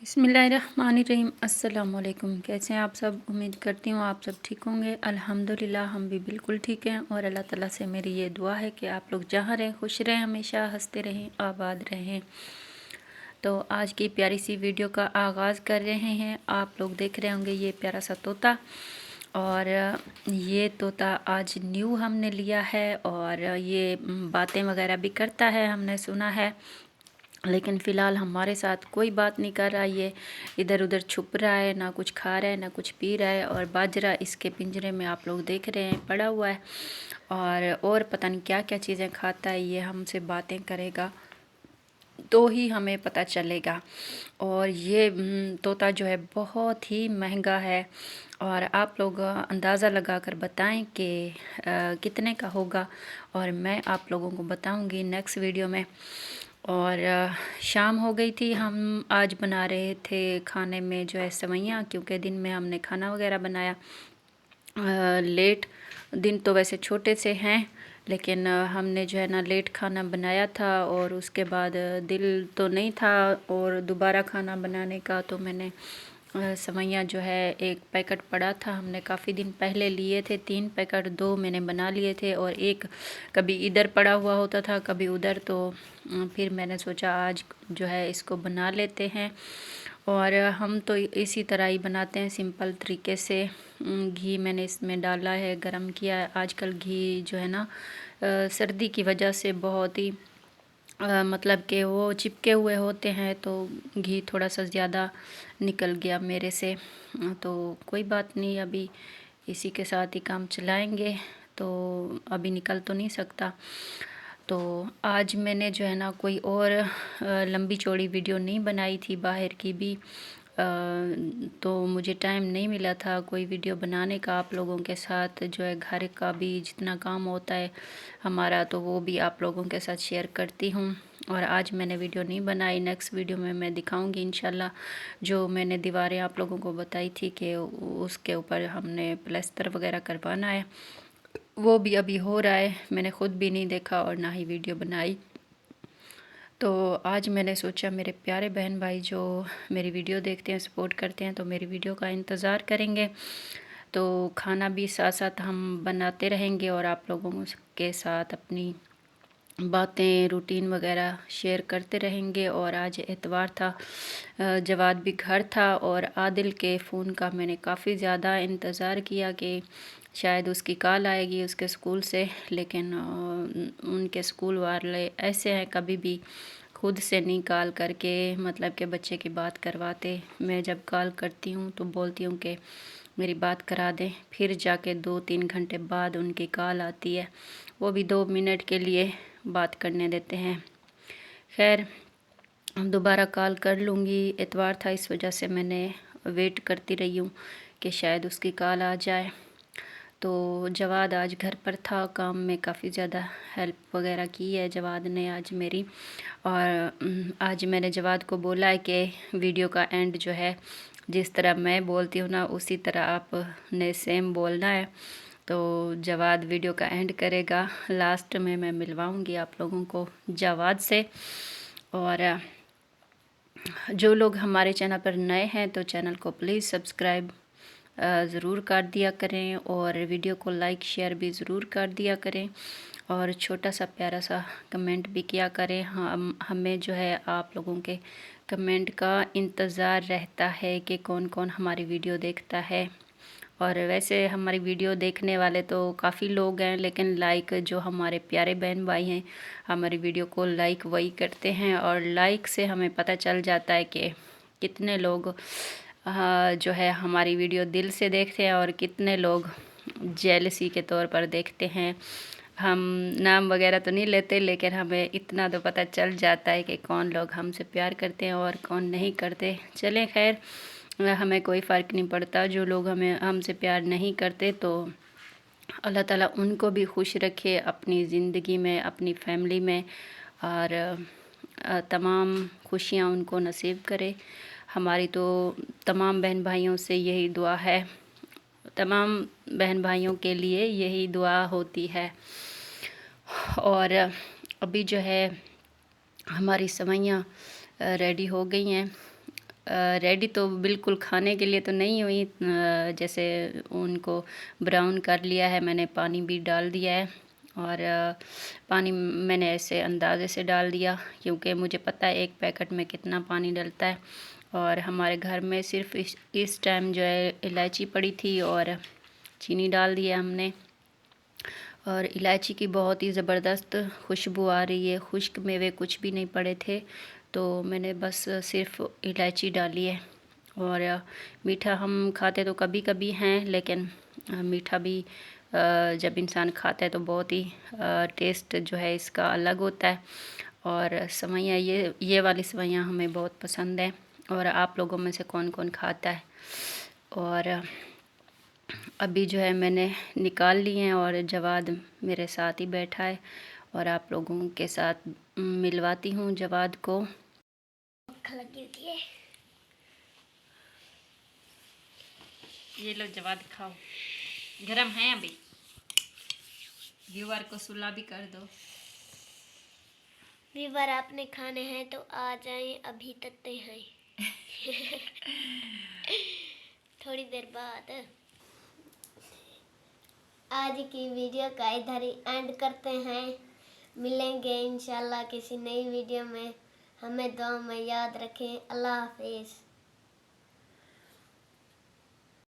बिस्मिल्लाहिर्रहमानिर्रहीम। अस्सलाम वालेकुम। कैसे हैं आप सब? उम्मीद करती हूँ आप सब ठीक होंगे। अल्हम्दुलिल्लाह हम भी बिल्कुल ठीक हैं और अल्लाह ताला से मेरी ये दुआ है कि आप लोग जहाँ रहें खुश रहें, हमेशा हंसते रहें, आबाद रहें। तो आज की प्यारी सी वीडियो का आगाज़ कर रहे हैं। आप लोग देख रहे होंगे ये प्यारा सा तोता, और ये तोता आज न्यू हमने लिया है और ये बातें वगैरह भी करता है, हमने सुना है। लेकिन फ़िलहाल हमारे साथ कोई बात नहीं कर रहा। ये इधर उधर छुप रहा है, ना कुछ खा रहा है ना कुछ पी रहा है। और बाजरा इसके पिंजरे में आप लोग देख रहे हैं पड़ा हुआ है, और पता नहीं क्या क्या चीज़ें खाता है। ये हमसे बातें करेगा तो ही हमें पता चलेगा। और ये तोता जो है बहुत ही महंगा है, और आप लोग अंदाज़ा लगा कर बताएं कि कितने का होगा, और मैं आप लोगों को बताऊंगी नेक्स्ट वीडियो में। और शाम हो गई थी। हम आज बना रहे थे खाने में जो है सेवइयाँ, क्योंकि दिन में हमने खाना वगैरह बनाया लेट। दिन तो वैसे छोटे से हैं, लेकिन हमने जो है ना लेट खाना बनाया था, और उसके बाद दिल तो नहीं था और दोबारा खाना बनाने का। तो मैंने सेवइयाँ जो है एक पैकेट पड़ा था, हमने काफ़ी दिन पहले लिए थे 3 पैकेट, 2 मैंने बना लिए थे और एक कभी इधर पड़ा हुआ होता था कभी उधर। तो फिर मैंने सोचा आज जो है इसको बना लेते हैं। और हम तो इसी तरह ही बनाते हैं सिंपल तरीके से। घी मैंने इसमें डाला है, गरम किया है। आजकल घी जो है ना सर्दी की वजह से बहुत ही मतलब कि वो चिपके हुए होते हैं, तो घी थोड़ा सा ज़्यादा निकल गया मेरे से। तो कोई बात नहीं, अभी इसी के साथ ही काम चलाएंगे। तो अभी निकल तो नहीं सकता। तो आज मैंने जो है ना कोई और लंबी चौड़ी वीडियो नहीं बनाई थी, बाहर की भी तो मुझे टाइम नहीं मिला था कोई वीडियो बनाने का। आप लोगों के साथ जो है घर का भी जितना काम होता है हमारा, तो वो भी आप लोगों के साथ शेयर करती हूँ। और आज मैंने वीडियो नहीं बनाई, नेक्स्ट वीडियो में मैं दिखाऊंगी इंशाल्लाह। जो मैंने दीवारें आप लोगों को बताई थी कि उसके ऊपर हमने प्लास्टर वगैरह करवाना है, वो भी अभी हो रहा है। मैंने ख़ुद भी नहीं देखा और ना ही वीडियो बनाई। तो आज मैंने सोचा मेरे प्यारे बहन भाई जो मेरी वीडियो देखते हैं, सपोर्ट करते हैं, तो मेरी वीडियो का इंतज़ार करेंगे। तो खाना भी साथ साथ हम बनाते रहेंगे और आप लोगों के साथ अपनी बातें रूटीन वगैरह शेयर करते रहेंगे। और आज एतवार था, जवाद भी घर था, और आदिल के फ़ोन का मैंने काफ़ी ज़्यादा इंतज़ार किया कि शायद उसकी कॉल आएगी उसके स्कूल से। लेकिन उनके स्कूल वाले ऐसे हैं, कभी भी खुद से नहीं कॉल करके मतलब कि बच्चे की बात करवाते। मैं जब कॉल करती हूँ तो बोलती हूँ कि मेरी बात करा दें, फिर जाके 2-3 घंटे बाद उनकी कॉल आती है, वो भी 2 मिनट के लिए बात करने देते हैं। खैर दोबारा कॉल कर लूँगी। एतवार था इस वजह से मैंने वेट करती रही हूँ कि शायद उसकी कॉल आ जाए। तो जवाद आज घर पर था, काम में काफ़ी ज़्यादा हेल्प वगैरह की है जवाद ने आज मेरी। और आज मैंने जवाद को बोला है कि वीडियो का एंड जो है जिस तरह मैं बोलती हूँ ना उसी तरह आपने सेम बोलना है। तो जवाद वीडियो का एंड करेगा, लास्ट में मैं मिलवाऊंगी आप लोगों को जवाद से। और जो लोग हमारे चैनल पर नए हैं तो चैनल को प्लीज़ सब्सक्राइब ज़रूर कर दिया करें, और वीडियो को लाइक शेयर भी ज़रूर कर दिया करें, और छोटा सा प्यारा सा कमेंट भी किया करें। हमें जो है आप लोगों के कमेंट का इंतज़ार रहता है कि कौन कौन हमारी वीडियो देखता है। और वैसे हमारी वीडियो देखने वाले तो काफ़ी लोग हैं, लेकिन लाइक जो हमारे प्यारे बहन भाई हैं हमारी वीडियो को लाइक वही करते हैं, और लाइक से हमें पता चल जाता है कि कितने लोग जो है हमारी वीडियो दिल से देखते हैं और कितने लोग जेलसी के तौर पर देखते हैं। हम नाम वगैरह तो नहीं लेते, लेकिन हमें इतना तो पता चल जाता है कि कौन लोग हमसे प्यार करते हैं और कौन नहीं करते। चलें खैर, हमें कोई फ़र्क नहीं पड़ता। जो लोग हमसे प्यार नहीं करते तो अल्लाह ताला उनको भी खुश रखे अपनी ज़िंदगी में, अपनी फैमिली में, और तमाम खुशियाँ उनको नसीब करे। हमारी तो तमाम बहन भाइयों से यही दुआ है, तमाम बहन भाइयों के लिए यही दुआ होती है। और अभी जो है हमारी सेवइयाँ रेडी हो गई हैं। रेडी तो बिल्कुल खाने के लिए तो नहीं हुई, जैसे उनको ब्राउन कर लिया है मैंने, पानी भी डाल दिया है। और पानी मैंने ऐसे अंदाज़े से डाल दिया क्योंकि मुझे पता है एक पैकेट में कितना पानी डलता है। और हमारे घर में सिर्फ इस टाइम जो है इलायची पड़ी थी और चीनी डाल दिया हमने। और इलायची की बहुत ही ज़बरदस्त खुशबू आ रही है, खुश्क मेवे कुछ भी नहीं पड़े थे, तो मैंने बस सिर्फ इलायची डाली है। और मीठा हम खाते तो कभी कभी हैं, लेकिन मीठा भी जब इंसान खाता है तो बहुत ही टेस्ट जो है इसका अलग होता है। और सेवइयाँ ये वाली सेवइयाँ हमें बहुत पसंद है। और आप लोगों में से कौन कौन खाता है। और अभी जो है मैंने निकाल लिए हैं और जवाद मेरे साथ ही बैठा है और आप लोगों के साथ मिलवाती हूँ जवाद को। लगी होती है। ये लो जवाद खाओ, गरम है अभी। व्यूअर को सुला भी कर दो। व्यूअर आपने खाने हैं तो आ जाएं, अभी तकते हैं। थोड़ी देर बाद। आज की वीडियो का इधर ही एंड करते हैं। मिलेंगे इंशाल्लाह किसी नई वीडियो में। हमें दुआ में याद रखें। अल्लाह हाफिज़।